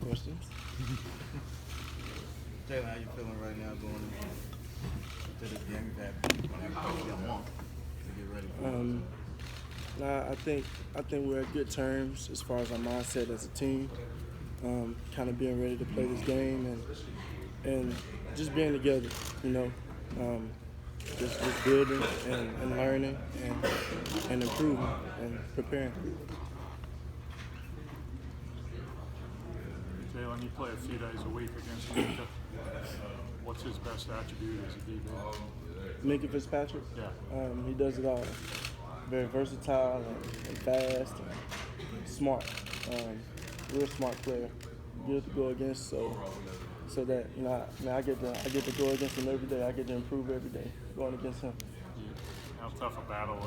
Questions? Jalen, how you feeling right now going into this game? You've had probably a month to get ready for Nah, I think we're at good terms as far as our mindset as a team. Kind of being ready to play this game and just being together, you know. Just building and learning and improving and preparing. Jalen, you play a few days a week against Mika. What's his best attribute as a DB? Minka Fitzpatrick, Yeah. he does it all. Very versatile and fast and smart. Real smart player. Good to go against. So that I get to go against him every day. I get to improve every day going against him. How tough a battle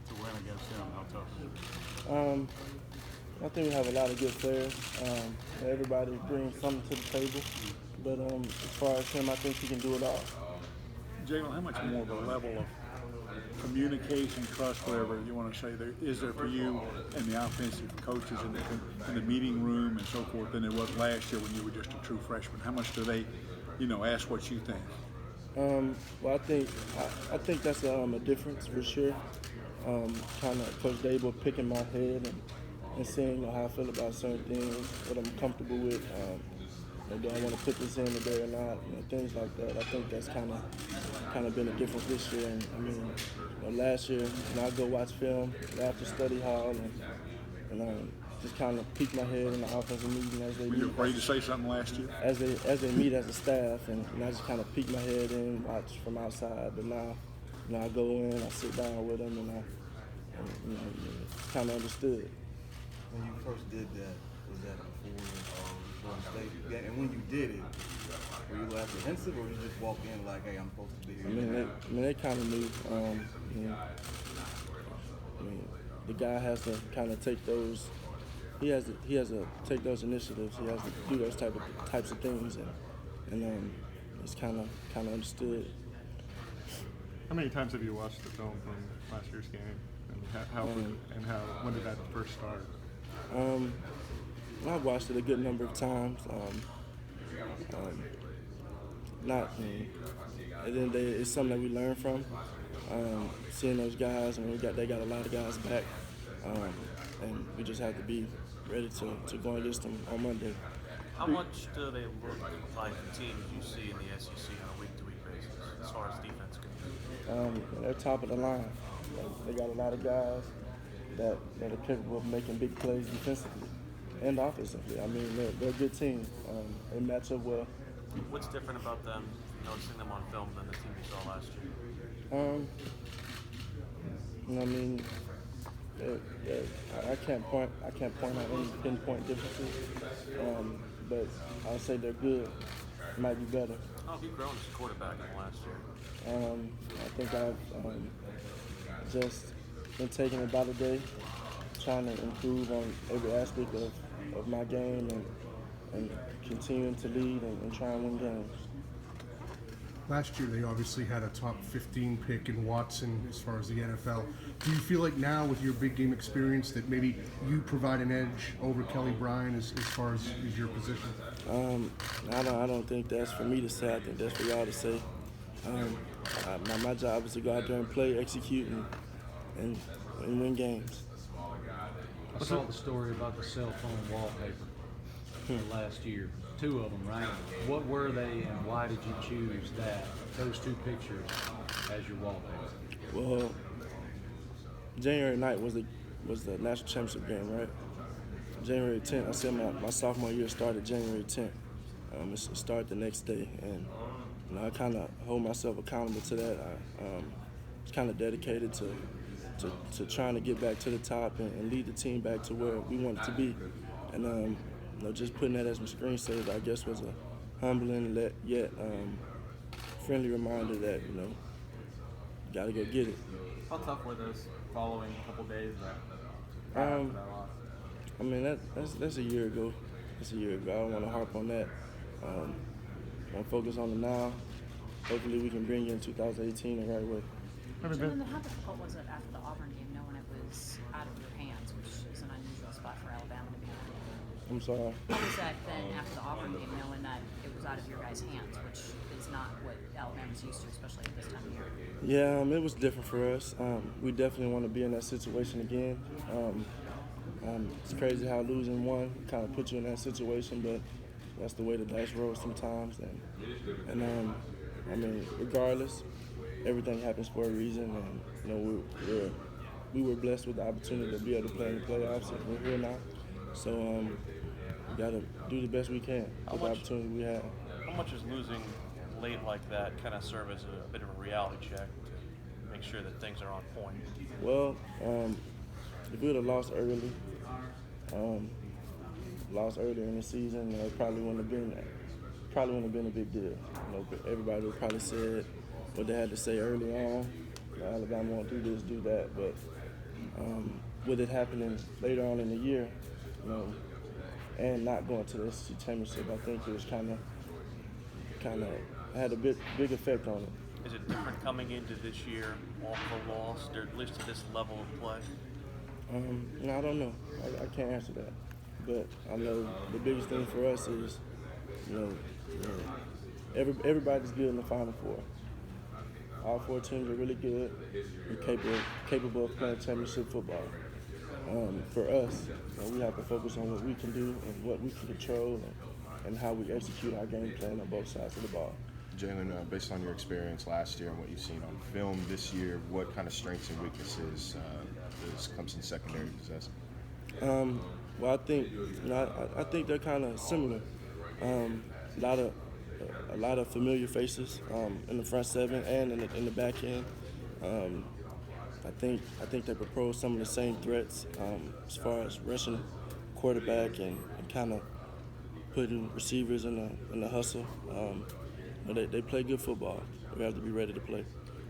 to win against him? How tough is it? I think we have a lot of good players. Everybody brings something to the table. But as far as him, I think he can do it all. Jalen, how much more of a level of communication, trust, whatever you want to say, is there for you and the offensive coaches in the meeting room and so forth than there was last year when you were just a true freshman? How much do they, ask what you think? Well, I think that's a difference for sure. Kind of Coach Dable picking my head and seeing how I feel about certain things, what I'm comfortable with. Do I want to put this in today or not? Things like that. I think that's kind of been a difference this year. And I mean, last year, I go watch film after study hall and just kind of peek my head in the offensive meeting as they Were you afraid to say something last year? as they meet as a staff, and I just kind of peek my head in, watch from outside. But now, I go in, I sit down with them, and kind of understood. when you first did that? Was that before the state game? And when you did it, were you apprehensive or you just walked in like, hey, I'm supposed to be here? They kind of knew. The guy has to kind of take those. He has to take those initiatives. He has to do those types of things, and it's kind of understood. How many times have you watched the film from last year's game? And when did that first start? I've watched it a good number of times. At the end of the day, it's something that we learn from. Seeing those guys, and they got a lot of guys back, and we just have to be ready to go against them on Monday. How much do they look like the teams you see in the SEC on a week-to-week basis as far as defense goes? They're top of the line. They got a lot of guys that are capable of making big plays defensively and offensively. I mean, they're a good team. They match up well. What's different about them, noticing them on film, than the team you saw last year? I mean, I can't point out any pinpoint differences, but I'll say they're good. Might be better. How have you grown as a quarterback in the last year? I think I've just been taking it by the day, trying to improve on every aspect of my game and continuing to lead and try and win games. Last year, they obviously had a top 15 pick in Watson as far as the NFL. Do you feel like now, with your big game experience, that maybe you provide an edge over Kelly Bryant as far as your position? I don't think that's for me to say. I think that's for y'all to say. My job is to go out there and play, execute, and win games. I saw the story about the cell phone wallpaper last year. 2 of them, right? What were they, and why did you choose those 2 pictures as your wallpaper? Well, January 9th was the national championship game, right? January 10th. I said my sophomore year started January 10th. It started the next day, and I kind of hold myself accountable to that. I was kind of dedicated to trying to get back to the top and lead the team back to where we wanted to be, and just putting that as my screensaver, I guess, was a humbling yet friendly reminder that you got to go get it. How tough were those following couple days after that loss? I mean, that's a year ago. That's a year ago. I don't want to harp on that. I'm focused on the now. Hopefully we can bring you in 2018 the right way. Jalen, how difficult was it after the Auburn game, knowing it was out of your hands, which is an unusual spot for Alabama to be in? I'm sorry. How was that then after the Auburn game, knowing that it was out of your guys' hands, which is not what Alabama's used to, especially at this time of year? Yeah, it was different for us. We definitely want to be in that situation again. It's crazy how losing one kind of puts you in that situation, but that's the way the dice roll sometimes. And I mean, regardless, everything happens for a reason, and you know we were blessed with the opportunity to be able to play in the playoffs, and we're here now. So we got to do the best we can with the opportunity we have. How much is losing late like that kind of serve as a bit of a reality check to make sure that things are on point? Well, if we would have lost early in the season, it probably wouldn't have been a big deal. You know, everybody would probably said what they had to say early on. Alabama won't do this, do that, but with it happening later on in the year, you know, and not going to the SEC championship, I think it was kind of had a big effect on it. Is it different coming into this year off the loss, or at least at this level of play? No, I don't know. I can't answer that. But I know the biggest thing for us is, you know everybody's good in the Final Four. All 4 teams are really good and capable of playing championship football. For us, you know, we have to focus on what we can do and what we can control and how we execute our game plan on both sides of the ball. Jalen, based on your experience last year and what you've seen on film this year, what kind of strengths and weaknesses does Clemson secondary possess? Well, I think they're kind of similar. A lot of familiar faces in the front seven and in the back end. I think they propose some of the same threats as far as rushing quarterback and kind of putting receivers in the hustle. But they play good football. We have to be ready to play.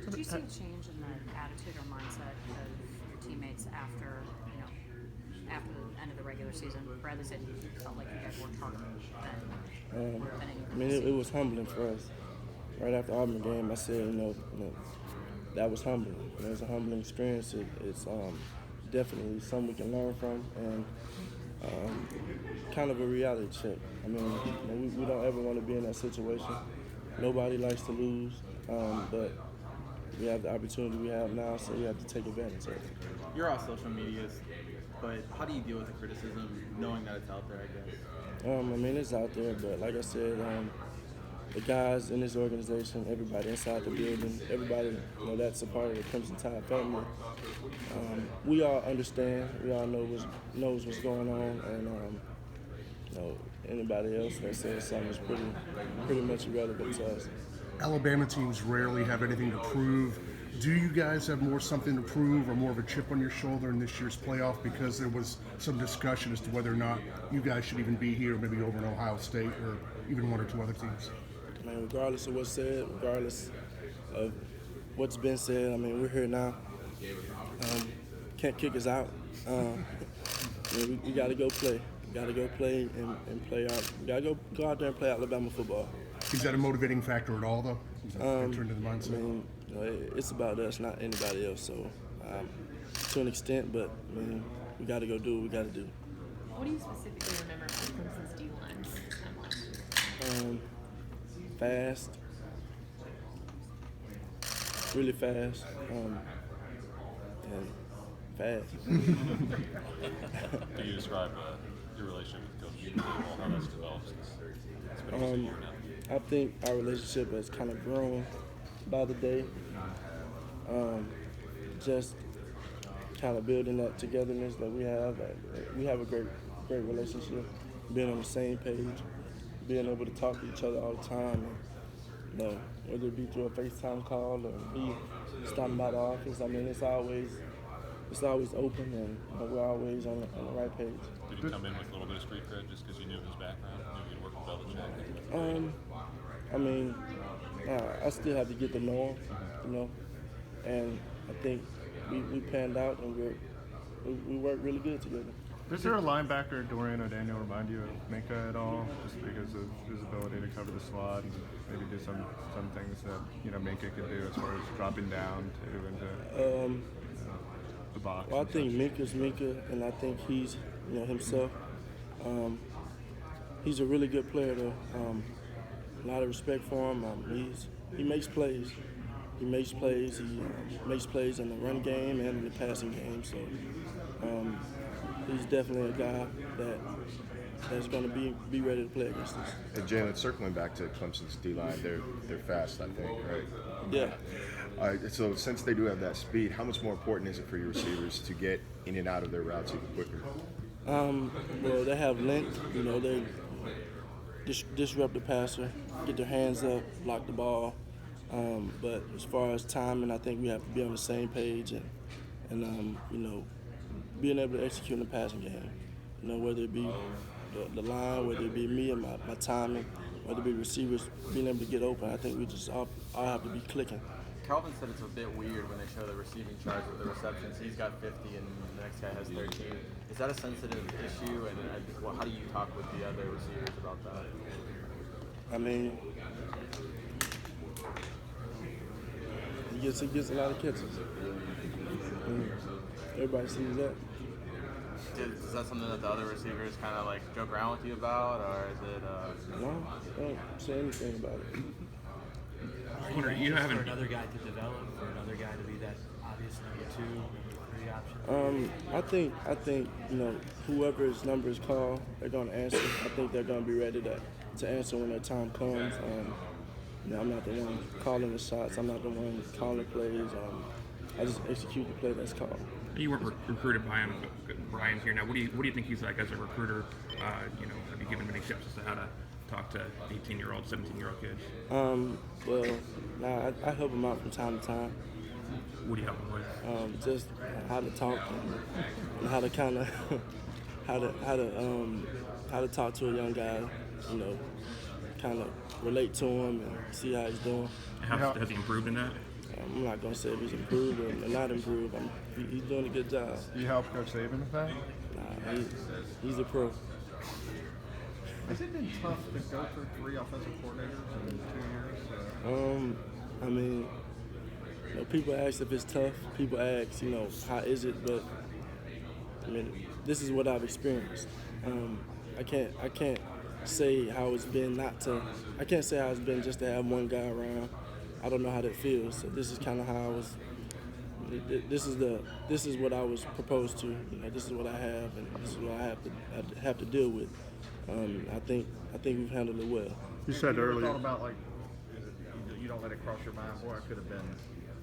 Did you see a change in the attitude or mindset of your teammates after the end of the regular season? Bradley said he felt like you guys worked harder than I mean, it was humbling for us. Right after the Auburn game, I said, you know, that was humbling. It was a humbling experience. It's definitely something we can learn from, and kind of a reality check. I mean, you know, we don't ever want to be in that situation. Nobody likes to lose, but we have the opportunity we have now, so we have to take advantage of it. You're off social medias, but how do you deal with the criticism knowing that it's out there, I guess? I mean, it's out there, but like I said, the guys in this organization, everybody inside the building, everybody, you know, that's a part of the Crimson Tide family. We all understand. We all knows what's going on, and you know, anybody else that says something is pretty much irrelevant to us. Alabama teams rarely have anything to prove. Do you guys have more something to prove or more of a chip on your shoulder in this year's playoff, because there was some discussion as to whether or not you guys should even be here, maybe over in Ohio State or even 1 or 2 other teams? I mean, regardless of what's said, regardless of what's been said, I mean, we're here now. Can't kick us out. We got to go play. We got to go play and play out. We got to go out there and play Alabama football. Is that a motivating factor at all, though? Is that enter into the mindset? I mean, you know, it's about us, not anybody else. So, to an extent, but I mean, we got to go do what we got to do. What do you specifically remember from Clemson's D-line time last year? Fast, really fast, and fast. Can you describe your relationship with Coach Dable, how that's developed since it's been almost a year now? I think our relationship has kind of grown by the day. Just kind of building that togetherness that we have. We have a great relationship. Being on the same page, being able to talk to each other all the time. And, you know, whether it be through a FaceTime call or me stopping by the office. I mean, it's always open, and you know, we're always on the right page. Did you come in with a little bit of street cred just because you knew his background, knew he'd worked with Belichick? I mean, I still have to get to know him, you know, and I think we panned out and we work really good together. Is there a linebacker, Dorian O'Daniel, remind you of Minka at all, just because of his ability to cover the slot and maybe do some things that, you know, Minka could do as far as dropping down to into the box? Well, I think Minka's Minka, and I think he's, you know, himself. He's a really good player, though. A lot of respect for him. He makes plays. He makes plays. He makes plays in the run game and in the passing game. So he's definitely a guy that's going to be ready to play against us. And Jalen, circling back to Clemson's D-line, they're fast, I think, right? Yeah. All right, so since they do have that speed, how much more important is it for your receivers to get in and out of their routes even quicker? Well, they have length. You know, they disrupt the passer, get their hands up, block the ball. But as far as timing, I think we have to be on the same page and you know, being able to execute in the passing game. You know, whether it be the line, whether it be me and my timing, whether it be receivers being able to get open. I think we just all have to be clicking. Calvin said it's a bit weird when they show the receiving charts with the receptions. He's got 50 and the next guy has 13. Is that a sensitive issue? And how do you talk with the other receivers about that? I mean, he gets a lot of catches. Everybody sees that. Is that something that the other receivers kind of like joke around with you about, or is it? No, I don't say anything about it. You have another guy to develop, for another guy to be that obvious number 2, number 3 option? I think you know, whoever's number is called, they're going to answer. I think they're going to be ready to answer when their time comes. You know, I'm not the one calling the shots. I'm not the one calling the plays. I just execute the play that's called. You weren't recruited by him, but Brian's here now. What do you think he's like as a recruiter? You know, have you given him any tips as to how to talk to 18-year-old, 17-year-old kids? Well, I help him out from time to time. What do you help him with? Just how to talk and how to kind of how to talk to a young guy. You know, kind of relate to him and see how he's doing. Has he improved in that? I'm not gonna say if he's improved or not improved. He's doing a good job. You help Coach Saban with that? Nah, he's a pro. Has it been tough to go through 3 offensive coordinators in 2 years? I mean, you know, people ask if it's tough. People ask, you know, how is it? But I mean, this is what I've experienced. I can't say how it's been I can't say how it's been just to have one guy around. I don't know how that feels. So this is kind of how I was. This is what I was proposed to. You know, this is what I have, and this is what I have to deal with. I think we've handled it well. You said earlier. Thought about like, you don't let it cross your mind. Boy, I could have been.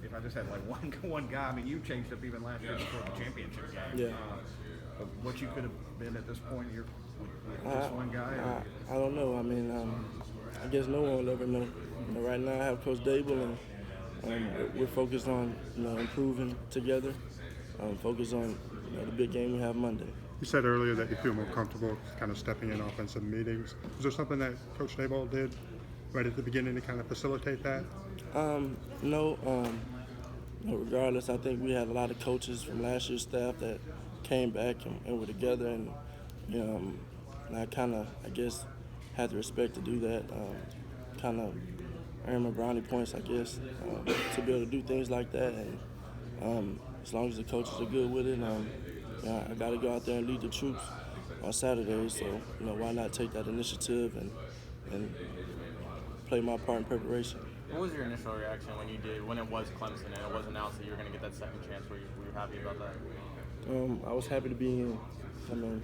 If I just had like one guy. I mean, you changed up even last year before the championship game. Yeah. What you could have been at this point, you're with just one guy. I don't know. I mean, I guess no one will ever know. You know, right now I have Coach Dable, and we're focused on improving together. Focused on the big game we have Monday. You said earlier that you feel more comfortable kind of stepping in offensive meetings. Was there something that Coach Dable did right at the beginning to kind of facilitate that? No. Regardless, I think we had a lot of coaches from last year's staff that came back and were together, and I kind of, I guess, had the respect to do that. Kind of earn my brownie points, I guess, to be able to do things like that. And as long as the coaches are good with it, I got to go out there and lead the troops on Saturdays. So why not take that initiative and play my part in preparation. What was your initial reaction when it was Clemson and it was announced that you were going to get that second chance? Were you happy about that? I was happy to be in. I mean,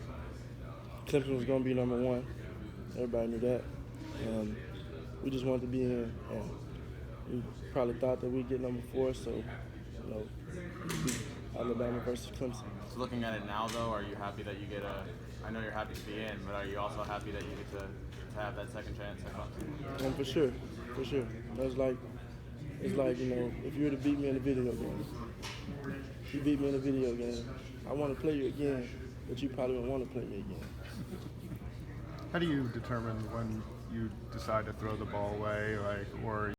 Clemson was going to be number 1. Everybody knew that. We just wanted to be in, and we probably thought that we'd get number 4. So, Alabama versus Clemson. So looking at it now, though, are you happy that you get I know you're happy to be in, but are you also happy that you get to have that second chance at Clemson? For sure. It's like if you were to beat me in a video game. You beat me in a video game. I want to play you again, but you probably won't want to play me again. How do you determine when you decide to throw the ball away, or